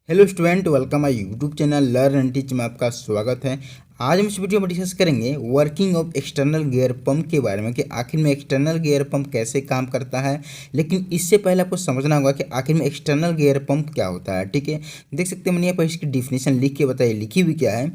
Hello student, welcome my YouTube channel learn and teach में आपका स्वागत है। आज हम इस वीडियो में डिस्कस करेंगे working of external gear pump के बारे में कि आखिर में एक्सटर्नल गियर पंप कैसे काम करता है। लेकिन इससे पहले आपको समझना होगा कि आखिर में एक्सटर्नल गियर पंप क्या होता है। ठीक है, देख सकते हैं मैंने यहाँ पर इसकी डिफिनेशन लिख के बताई, लिखी हुई क्या है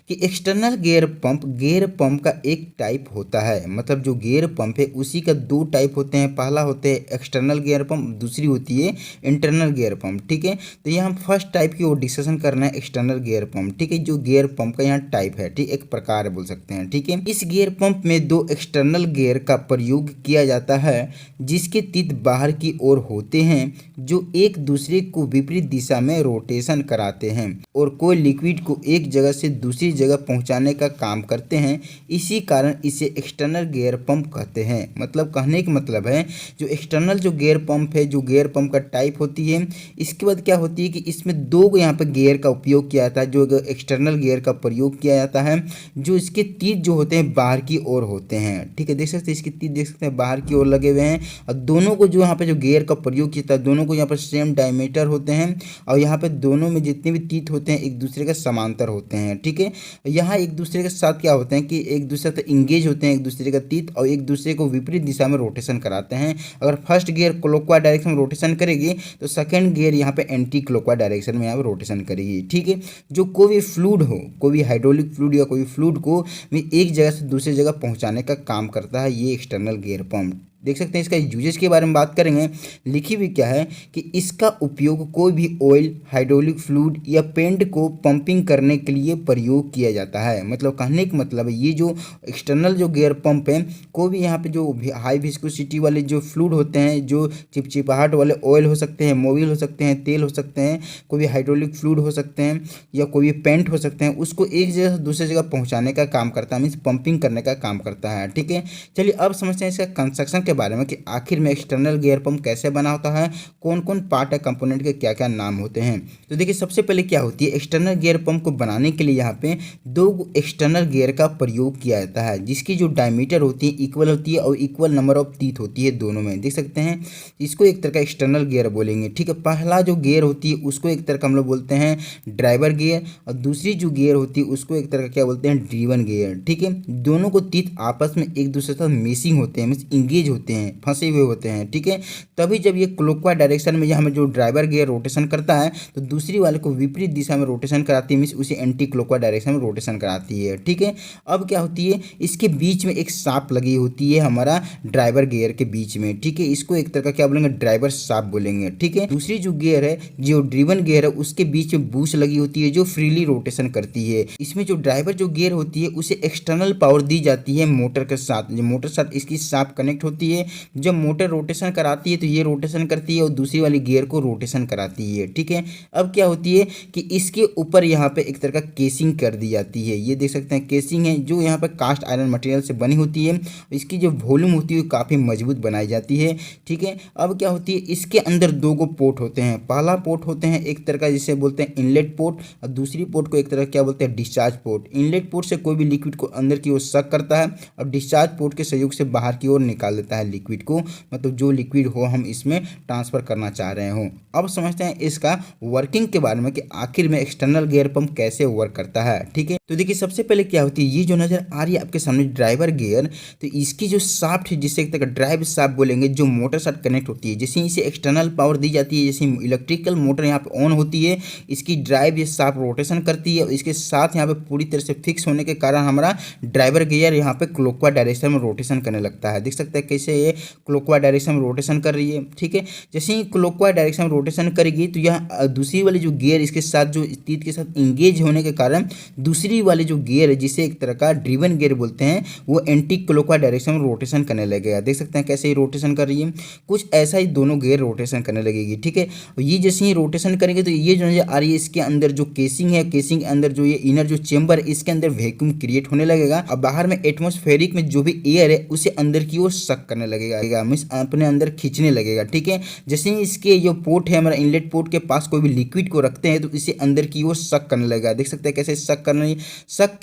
कि एक्सटर्नल गियर पंप का एक टाइप होता है। मतलब जो गियर पंप है उसी का दो टाइप होते हैं। पहला होते हैं एक्सटर्नल गियर पंप, दूसरी होती है इंटरनल गियर पंप। ठीक है, तो यहाँ हम फर्स्ट टाइप की ओर डिस्कशन करना है, एक्सटर्नल गियर पंप। ठीक है, जो गियर पंप का यहाँ टाइप है, ठीक, एक प्रकार बोल सकते हैं। ठीक है, इस गियर पंप में दो एक्सटर्नल गियर का प्रयोग किया जाता है जिसके तीत बाहर की ओर होते हैं जो एक दूसरे को विपरीत दिशा में रोटेशन कराते हैं और कोई लिक्विड को एक जगह से दूसरी जगह पहुंचाने का काम करते हैं। इसी कारण इसे एक्सटर्नल गियर पंप कहते हैं। मतलब कहने का मतलब है जो एक्सटर्नल जो गियर पंप है, जो गियर पंप का टाइप होती है, इसके बाद क्या होती है कि इसमें दो यहाँ पे गियर का उपयोग किया जाता है। जो एक्सटर्नल गियर का प्रयोग किया जाता है जो इसके तीर जो होते हैं बाहर की ओर होते हैं। ठीक है, देख सकते हैं इसके तीर देख सकते हैं बाहर की ओर लगे हुए हैं और दोनों को जो यहाँ पे जो गियर का प्रयोग किया है दोनों को यहाँ पर सेम डायमीटर होते हैं और यहाँ पे दोनों में जितने भी तीत होते हैं एक दूसरे के समांतर होते हैं। ठीक है, यहाँ एक दूसरे के साथ क्या होते हैं कि एक दूसरे से इंगेज होते हैं, एक दूसरे का तीत, और एक दूसरे को विपरीत दिशा में रोटेशन कराते हैं। अगर फर्स्ट गियर क्लॉकवाइज डायरेक्शन में रोटेशन करेगी तो सेकेंड गियर यहाँ पे एंटी क्लॉकवाइज डायरेक्शन में यहाँ पे रोटेशन करेगी। ठीक है, जो कोई भी फ्लूइड हो, कोई भी हाइड्रोलिक फ्लूइड या कोई फ्लूइड को भी एक जगह से दूसरी जगह पहुंचाने का काम करता है ये एक्सटर्नल गियर पंप। देख सकते हैं इसका यूजेज के बारे में बात करेंगे। लिखी हुई क्या है कि इसका उपयोग कोई भी ऑयल, हाइड्रोलिक फ्लूइड या पेंट को पंपिंग करने के लिए प्रयोग किया जाता है। मतलब कहने का मतलब है ये जो एक्सटर्नल जो गियर पंप है, कोई भी यहाँ पे जो हाई विस्कोसिटी वाले जो फ्लूइड होते हैं, जो चिपचिपाहट वाले ऑयल हो सकते हैं, मोबिल हो सकते हैं, तेल हो सकते हैं, कोई भी हाइड्रोलिक फ्लूइड हो सकते हैं या कोई भी पेंट हो सकते हैं, उसको एक जगह से दूसरी जगह पहुँचाने का काम करता है, मीन्स पंपिंग करने का काम करता है। ठीक है, चलिए अब समझते हैं इसका कंस्ट्रक्शन के बारे में कि आखिर में एक्सटर्नल गियर पंप कैसे बना होता है, कौन कौन पार्ट है, कंपोनेंट के क्या क्या नाम होते हैं। तो देखिए सबसे पहले क्या होती है, एक्सटर्नल गियर पंप को बनाने के लिए यहाँ पे दो एक्सटर्नल गियर का प्रयोग किया जाता है जिसकी जो डायमीटर होती है इक्वल होती है और इक्वल नंबर ऑफ टीथ होती है दोनों में। देख सकते हैं इसको एक तरह का एक्सटर्नल गियर बोलेंगे। ठीक है, पहला जो गियर होती है उसको एक तरह का हम लोग बोलते हैं ड्राइवर गियर और दूसरी जो गियर होती है उसको एक तरह का क्या बोलते हैं, ड्रीवन गियर। ठीक है, दोनों को तीत आपस में एक दूसरे के साथ मेसिंग होते हैं, मीन्स इंगेज होते हैं, फंसे हुए होते हैं। ठीक है, तभी जब ये क्लॉकवाइज डायरेक्शन में यहाँ में जो ड्राइवर गियर रोटेशन करता है तो दूसरी वाले को विपरीत दिशा में रोटेशन कराती है, मीन्स उसे एंटी क्लॉकवाइज डायरेक्शन में रोटेशन कराती है। ठीक है, अब क्या होती है इसके बीच में एक शाफ्ट लगी होती है हमारा ड्राइवर गियर के बीच में। ठीक है, इसको एक तरह का क्या बोलेंगे, ड्राइवर शाफ्ट बोलेंगे। ठीक है, दूसरी जो गियर है, जो ड्रिवन गियर है, उसके बीच में बूश लगी होती है जो फ्रीली रोटेशन करती है। इसमें जो ड्राइवर जो गियर होती है उसे एक्सटर्नल पावर दी जाती है मोटर के साथ। जो मोटर साथ इसकी शाफ्ट कनेक्ट होती है, जब मोटर रोटेशन कराती है तो ये रोटेशन करती है और दूसरी वाली गियर को रोटेशन कराती है। ठीक है, अब क्या होती है कि इसके ऊपर यहाँ पे एक तरह का केसिंग कर दी जाती है। ये देख सकते हैं केसिंग है जो यहाँ पे कास्ट आयरन मटेरियल से बनी होती है। इसकी जो वॉल्यूम होती है काफ़ी मजबूत बनाई जाती है। ठीक है, अब क्या होती है इसके अंदर दो गो पोर्ट होते हैं। पहला पोर्ट होते हैं एक तरह का जिसे बोलते हैं इनलेट पोर्ट और दूसरी पोर्ट को एक तरह क्या बोलते हैं, डिस्चार्ज पोर्ट। इनलेट पोर्ट से कोई भी लिक्विड को अंदर की ओर सक करता है और डिस्चार्ज पोर्ट के सहयोग से बाहर की ओर निकाल देता है लिक्विड को, मतलब जो लिक्विड हो हम इसमें ट्रांसफर करना चाह रहे हो। अब समझते हैं इसका वर्किंग के बारे में कि आखिर में एक्सटर्नल गियर पंप कैसे वर्क करता है। ठीक है, तो देखिए सबसे पहले क्या होती है, ये जो नजर आ रही है आपके सामने ड्राइवर गियर, तो इसकी जो शाफ्ट है जिसे एक तरह का ड्राइव शाफ्ट बोलेंगे, जो मोटर साथ कनेक्ट होती है। जैसे इसे एक्सटर्नल पावर दी जाती है, जैसे इलेक्ट्रिकल मोटर यहाँ पे ऑन होती है, इसकी ड्राइव ये शाफ्ट रोटेशन करती है और इसके साथ यहाँ पे पूरी तरह से फिक्स होने के कारण हमारा ड्राइवर गियर यहाँ पे क्लॉकवाइज डायरेक्शन में रोटेशन करने लगता है। देख सकते हैं कैसे ये क्लॉकवाइज डायरेक्शन में रोटेशन कर रही है। ठीक है, जैसे ही क्लॉकवाइज डायरेक्शन में रोटेशन करेगी तो यह दूसरी वाली जो गियर इसके साथ जो तीत के साथ इंगेज होने के कारण दूसरी वाली जो गियर है जिसे एक तरह का ड्रिवन गियर बोलते हैं वो एंटी क्लॉकवाइज डायरेक्शन में रोटेशन करने लगेगा। देख सकते हैं कैसे ही रोटेशन कर रही है, कुछ ऐसा ही दोनों गियर रोटेशन करने लगेगी। ठीक है, ये जैसे ही रोटेशन करेंगे तो ये जो नजर आ रही है इसके अंदर जो केसिंग है, केसिंग के अंदर जो ये इनर जो चेंबर है इसके अंदर वैक्यूम क्रिएट होने लगेगा और बाहर में एटमॉस्फेरिक में जो भी एयर है उसे अंदर की ओर सक करने करने लगेगा, मीन्स अपने अंदर खींचने लगेगा। ठीक है, जैसे ही इसके जो पोर्ट है हमारा इनलेट पोर्ट के पास कोई भी लिक्विड को रखते हैं तो इसे अंदर की ओर सक करने लगेगा। देख सकते हैं कैसे सक करने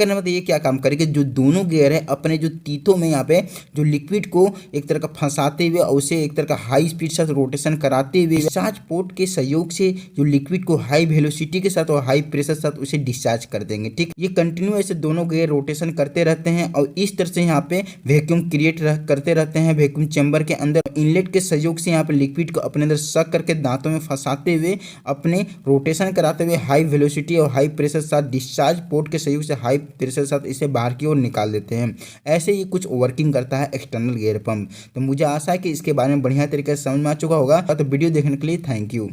मतलब ये क्या काम करेगा, जो दोनों गियर है अपने जो तीतों में यहाँ पे जो लिक्विड को एक तरह का फंसाते हुए और उसे एक तरह का हाई स्पीड साथ रोटेशन कराते हुए डिस्चार्ज पोर्ट के सहयोग से जो लिक्विड को हाई वेलोसिटी के साथ और हाई प्रेशर साथ उसे डिस्चार्ज कर देंगे। ठीक, ये कंटिन्यू ऐसे दोनों गियर रोटेशन करते रहते हैं और इस तरह से यहाँ पे वैक्यूम क्रिएट करते रहते हैं। वैक्यूम चैम्बर के अंदर इनलेट के सहयोग से यहाँ पे लिक्विड को अपने अंदर सक करके दांतों में फंसाते हुए अपने रोटेशन कराते हुए हाई वेलोसिटी और हाई प्रेशर साथ डिस्चार्ज पोर्ट के सहयोग से हाई प्रेशर साथ इसे बाहर की ओर निकाल देते हैं। ऐसे ही कुछ वर्किंग करता है एक्सटर्नल गियर पंप। तो मुझे आशा है कि इसके बारे में बढ़िया तरीके से समझ में आ चुका होगा। तो वीडियो देखने के लिए थैंक यू।